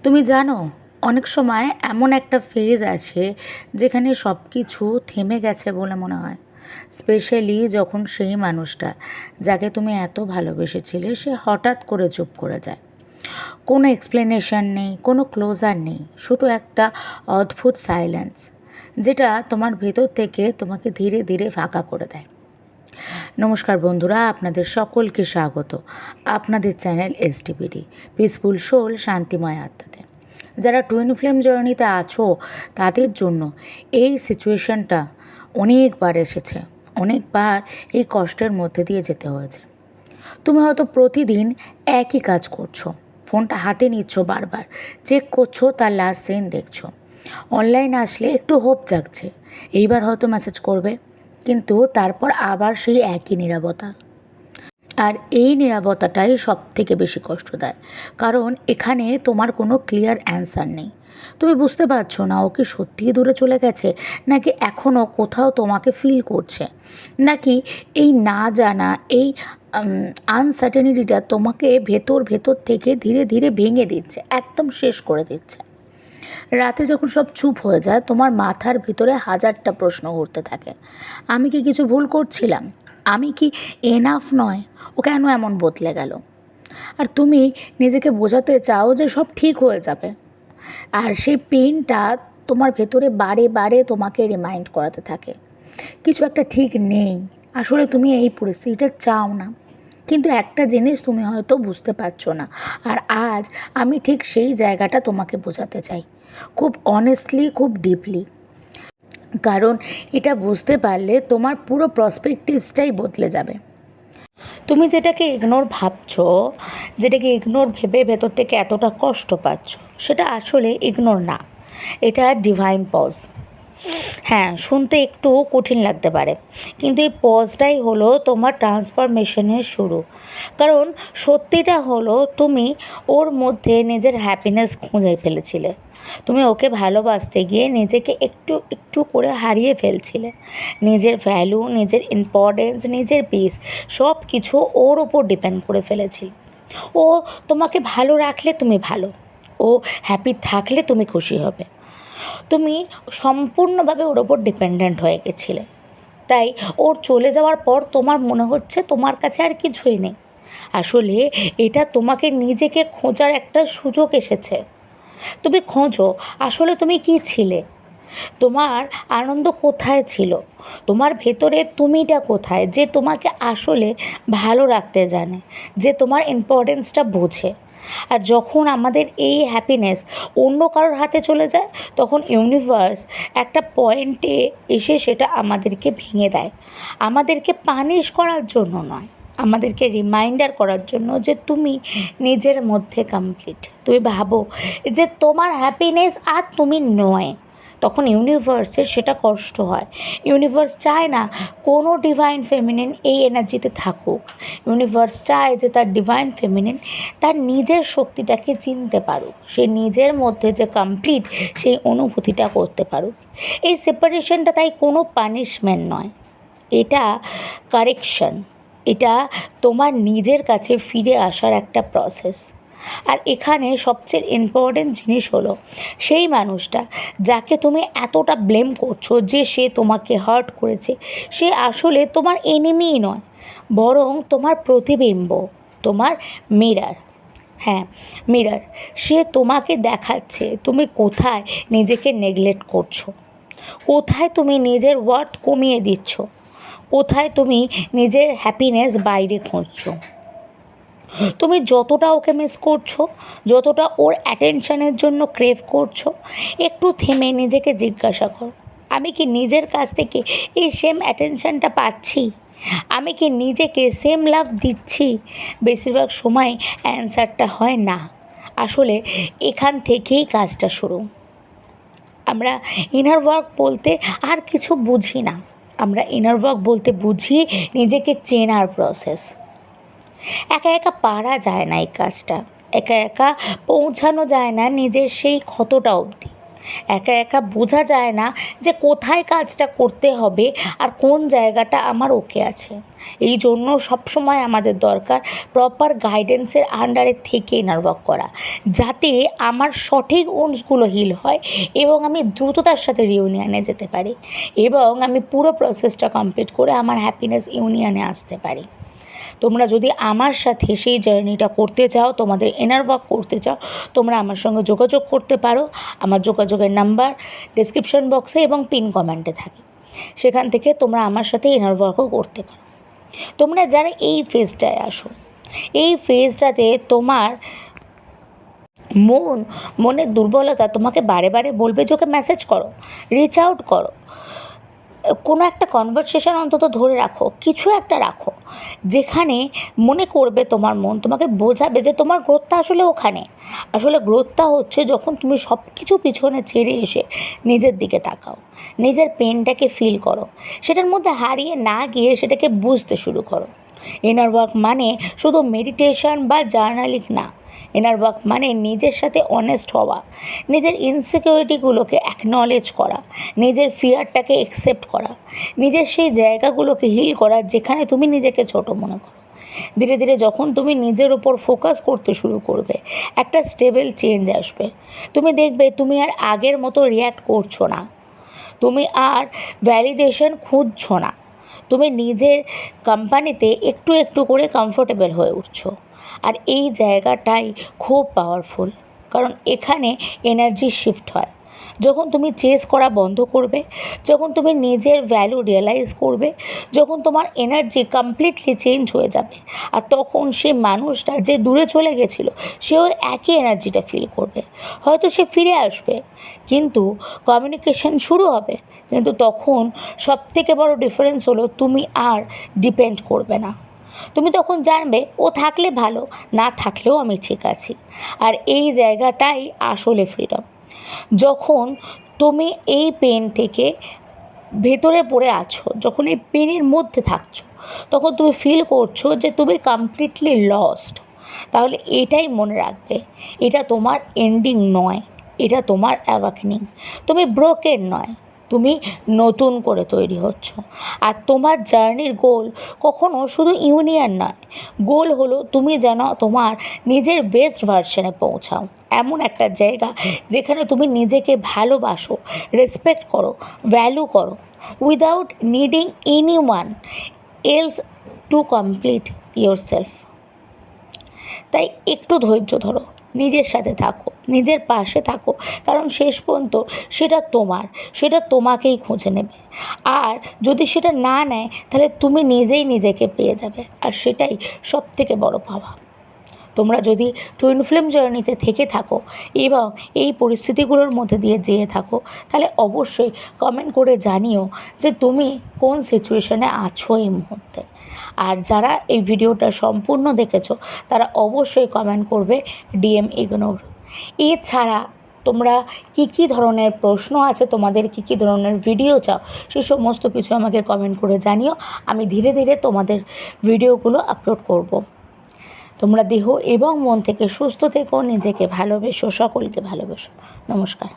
তুমি জানো, অনেক সময় এমন একটা ফেজ আছে যেখানে সব কিছু থেমে গেছে বলে মনে হয়। স্পেশালি যখন সেই মানুষটা যাকে তুমি এত ভালোবেসেছিলে সে হঠাৎ করে চুপ করে যায়। কোনো এক্সপ্লেনেশন নেই, কোনো ক্লোজার নেই, শুধু একটা অদ্ভুত সাইলেন্স যেটা তোমার ভেতর থেকে তোমাকে ধীরে ধীরে ফাঁকা করে দেয়। নমস্কার বন্ধুরা, আপনাদের সকলকে স্বাগত আপনাদের চ্যানেল এসটিপিডি পিসফুল সোল শান্তিময় আত্মাতে। যারা টুইন ফ্লেম জার্নিতে আছো তাদের জন্য এই সিচুয়েশনটা অনেকবার এসেছে, অনেকবার এই কষ্টের মধ্যে দিয়ে যেতে হয়েছে। তুমি হয়তো প্রতিদিন একই কাজ করছো, ফোনটা হাতে নিচ্ছ, বারবার চেক করছো, তার লাস্ট সিন দেখছো। অনলাইন আসলে একটু হোপ জাগছে, এইবার হয়তো মেসেজ করবে, কিন্তু তারপর আবার সেই একই নীরবতা। আর এই নীরবতাটাই সব থেকে বেশি কষ্ট দেয়, কারণ এখানে তোমার কোনো ক্লিয়ার অ্যান্সার নেই। তুমি বুঝতে পারছো না ও কি সত্যিই দূরে চলে গেছে, নাকি এখনও কোথাও তোমাকে ফিল করছে, নাকি এই না জানা, এই আনসার্টেনিটিটা তোমাকে ভেতর ভেতর থেকে ধীরে ধীরে ভেঙে দিচ্ছে, একদম শেষ করে দিচ্ছে। রাতে যখন সব চুপ হয়ে যায়, তোমার মাথার ভিতরে হাজারটা প্রশ্ন ঘুরতে থাকে। আমি কি কিছু ভুল করছিলাম? আমি কি এনাফ নয়? ও কেন এমন বদলে গেল? আর তুমি নিজেকে বোঝাতে চাও যে সব ঠিক হয়ে যাবে, আর সেই পেনটা তোমার ভেতরে বারে বারে তোমাকে রিমাইন্ড করাতে থাকে কিছু একটা ঠিক নেই। আসলে তুমি এই পরিস্থিতিটা চাও না, কিন্তু একটা জিনিস তুমি হয়তো বুঝতে পারছো না। আর আজ আমি ঠিক সেই জায়গাটা তোমাকে বোঝাতে চাই, খুব অনেস্টলি, খুব ডিপলি। কারণ এটা বুঝতে পারলে তোমার পুরো প্রসপেক্টিভসটাই বদলে যাবে। তুমি যেটাকে ইগনোর ভাবছো, যেটাকে ইগনোর ভেবে ভেতর থেকে এতটা কষ্ট পাচ্ছ, সেটা আসলে ইগনোর না, এটা ডিভাইন পজ। হ্যাঁ, শুনতে একটু কঠিন লাগতে পারে, কিন্তু এই পজটাই হলো তোমার ট্রান্সফরমেশনের শুরু। কারণ সত্যিটা হলো, তুমি ওর মধ্যে নিজের হ্যাপিনেস খুঁজে ফেলেছিলে। তুমি ওকে ভালোবাসতে গিয়ে নিজেকে একটু একটু করে হারিয়ে ফেলছিলে। নিজের ভ্যালু, নিজের ইম্পর্টেন্স, নিজের পিস সব কিছু ওর ওপর ডিপেন্ড করে ফেলেছিলে। ও তোমাকে ভালো রাখলে তুমি ভালো, ও হ্যাপি থাকলে তুমি খুশি হবে। তুমি সম্পূর্ণভাবে ওর ওপর ডিপেন্ডেন্ট হয়ে গেছিলে। তাই ওর চলে যাওয়ার পর তোমার মনে হচ্ছে তোমার কাছে আর কিছুই নেই। আসলে এটা তোমাকে নিজেকে খোঁজার একটা সুযোগ এসেছে। তুমি খোঁজো আসলে তুমি কী ছিলে, তোমার আনন্দ কোথায় ছিল, তোমার ভেতরে তুমিটা কোথায়, যে তোমাকে আসলে ভালো রাখতে জানে, যে তোমার ইম্পর্টেন্সটা বোঝে। আর যখন আমাদের এই হ্যাপিনেস অন্য কারোর হাতে চলে যায়, তখন ইউনিভার্স একটা পয়েন্টে এসে সেটা আমাদেরকে ভেঙে দেয়। আমাদেরকে পানিশ করার জন্য নয়, আমাদেরকে রিমাইন্ডার করার জন্য যে তুমি নিজের মধ্যে কমপ্লিট। তুমি ভাবো যে তোমার হ্যাপিনেস আর তুমি নয়, তখন ইউনিভার্সের সেটা কষ্ট হয়। ইউনিভার্স চায় না কোনো ডিভাইন ফেমিনিন এই এনার্জিতে থাকুক। ইউনিভার্স চায় যে তার ডিভাইন ফেমিনিন তার নিজের শক্তিটাকে চিনতে পারুক, সে নিজের মধ্যে যে কমপ্লিট সেই অনুভূতিটা করতে পারুক। এই সেপারেশনটা তাই কোনো পানিশমেন্ট নয়, এটা কারেকশন, এটা তোমার নিজের কাছে ফিরে আসার একটা প্রসেস। আর এখানে সবচেয়ে ইম্পর্টেন্ট জিনিস হলো, সেই মানুষটা যাকে তুমি এতটা ব্লেম করছো যে সে তোমাকে হার্ট করেছে, সে আসলে তোমার এনিমিই নয়, বরং তোমার প্রতিবিম্ব, তোমার মিরর। হ্যাঁ, মিরর। সে তোমাকে দেখাচ্ছে তুমি কোথায় নিজেকে নেগলেক্ট করছো, কোথায় তুমি নিজের ওয়ার্থ কমিয়ে দিচ্ছ, কোথায় তুমি নিজের হ্যাপিনেস বাইরে খুঁজছো। তুমি যতটা ওকে মিস করছো, যতটা ওর অ্যাটেনশনের জন্য ক্রেভ করছো, একটু থেমে নিজেকে জিজ্ঞাসা করো, আমি কি নিজের কাছ থেকে এই সেম অ্যাটেনশনটা পাচ্ছি? আমি কি নিজেকে সেম লাভ দিচ্ছি? বেশিরভাগ সময় অ্যান্সারটা হয় না। আসলে এখান থেকেই কাজটা শুরু। আমরা ইনার ওয়ার্ক বলতে আর কিছু বুঝি না, আমরা ইনার ওয়ার্ক বলতে বুঝি নিজেকে চেনার প্রসেস। একা একা পারা যায় না এই কাজটা, একা একা পৌঁছানো যায় না নিজের সেই ক্ষতটা অবধি। একা একা বোঝা যায় না যে কোথায় কাজটা করতে হবে আর কোন জায়গাটা আমার ওকে আছে। এই জন্য সবসময় আমাদের দরকার প্রপার গাইডেন্সের আন্ডারে থেকে ইনার ওয়ার্ক করা, যাতে আমার সঠিক উন্সগুলো হিল হয় এবং আমি দ্রুততার সাথে রিউনিয়নে যেতে পারি এবং আমি পুরো প্রসেসটা কমপ্লিট করে আমার হ্যাপিনেস ইউনিয়নে আসতে পারি। তোমরা যদি আমার সাথে সেই জার্নিটা করতে চাও, তোমাদের ইনার ওয়ার্ক করতে চাও, তোমরা আমার সঙ্গে যোগাযোগ করতে পারো। আমার যোগাযোগের নাম্বার ডেসক্রিপশন বক্সে এবং পিন কমেন্টে থাকে, সেখান থেকে তোমরা আমার সাথে ইনার ওয়ার্কও করতে পারো। তোমরা যারা এই ফেজটায় আসো, এই ফেজটাতে তোমার মনের দুর্বলতা তোমাকে বারে বারে বলবে যে ওকে মেসেজ করো, রিচ আউট করো, কোনো একটা কনভারসেশন অন্তত ধরে রাখো, কিছু একটা রাখো যেখানে মনে করবে তোমার মন তোমাকে বোঝাবে যে তোমার গ্রোথটা আসলে ওখানে। আসলে গ্রোথটা হচ্ছে যখন তুমি সব কিছু পিছনে ছেড়ে এসে নিজের দিকে তাকাও, নিজের পেনটাকে ফিল করো, সেটার মধ্যে হারিয়ে না গিয়ে সেটাকে বুঝতে শুরু করো। ইনার ওয়ার্ক মানে শুধু মেডিটেশন বা জার্নালিং না। ইনার ওয়ার্ক মানে নিজের সাথে অনেস্ট হওয়া, নিজের ইনসিকিউরিটিগুলোকে অ্যাকনলেজ করা, নিজের ফিয়ারটাকে অ্যাকসেপ্ট করা, নিজের সেই জায়গাগুলোকে হিল করা যেখানে তুমি নিজেকে ছোট মনে করো। ধীরে ধীরে যখন তুমি নিজের ওপর ফোকাস করতে শুরু করবে, একটা স্টেবল চেঞ্জ আসবে। তুমি দেখবে তুমি আর আগের মতো রিয়্যাক্ট করছো না, তুমি আর ভ্যালিডেশন খুঁজছো না, তুমি নিজের কোম্পানিতে একটু একটু করে কমফোর্টেবল হয়ে উঠছো। আর এই জায়গাটাই খুব পাওয়ারফুল, কারণ এখানে এনার্জি শিফট হয়। যখন তুমি চেস করা বন্ধ করবে, যখন তুমি নিজের ভ্যালু রিয়েলাইজ করবে, যখন তোমার এনার্জি কমপ্লিটলি চেঞ্জ হয়ে যাবে, আর তখন সে মানুষটা যে দূরে চলে গেছিলো সেও একই এনার্জিটা ফিল করবে। হয়তো সে ফিরে আসবে, কিন্তু কমিউনিকেশন শুরু হবে, কিন্তু তখন সবথেকে বড় ডিফারেন্স হলো তুমি আর ডিপেন্ড করবে না। তুমি তখন জানবে ও থাকলে ভালো, না থাকলেও আমি ঠিক আছি। আর এই জায়গাটাই আসলে ফ্রিডম। যখন তুমি এই পেন থেকে ভেতরে পড়ে আছো, যখন এই পেনের মধ্যে থাকছো, তখন তুমি ফিল করছো যে তুমি কমপ্লিটলি লস্ট। তাহলে এটাই মনে রাখবে, এটা তোমার এন্ডিং নয়, এটা তোমার অ্যাওয়াকেনিং। তুমি ব্রোকেন নয়, তুমি নতুন করে তৈরি হচ্ছ। আর তোমার জার্নির গোল কখনো শুধু ইউনিয়ন নয়, গোল হলো তুমি যেন তোমার নিজের বেস্ট ভার্সনে পৌঁছাও, এমন একটা জায়গা যেখানে তুমি নিজেকে ভালোবাসো, রেসপেক্ট করো, ভ্যালু করো, without needing anyone else to complete yourself. তাই একটু ধৈর্য ধরো, নিজের সাথে থাকো, নিজের পাশে থাকো, কারণ শেষ পর্যন্ত সেটা তোমার, সেটা তোমাকেই খুঁজে নেবে। আর যদি সেটা না নেয় তাহলে তুমি নিজেই নিজেকে পেয়ে যাবে, আর সেটাই সবথেকে বড় পাওয়া। তোমরা যদি টুইন ফ্লেম জার্নিতে থেকে থাকো এবং এই পরিস্থিতিগুলোর মধ্যে দিয়ে যেয়ে থাকো, তাহলে অবশ্যই কমেন্ট করে জানিও যে তুমি কোন সিচুয়েশনে আছো এই মুহূর্তে। আর যারা এই ভিডিওটা সম্পূর্ণ দেখেছো তারা অবশ্যই কমেন্ট করবে ডিএম ইগনোর। এছাড়া তোমরা কী ধরনের প্রশ্ন আছে, তোমাদের কী ধরনের ভিডিও চাও, সে সমস্ত কিছু আমাকে কমেন্ট করে জানিও। আমি ধীরে ধীরে তোমাদের ভিডিওগুলো আপলোড করব। তোমরা দেহ এবং মন থেকে সুস্থ থেকো, নিজেকে ভালোবেসো, সকলকে ভালোবেসো। নমস্কার।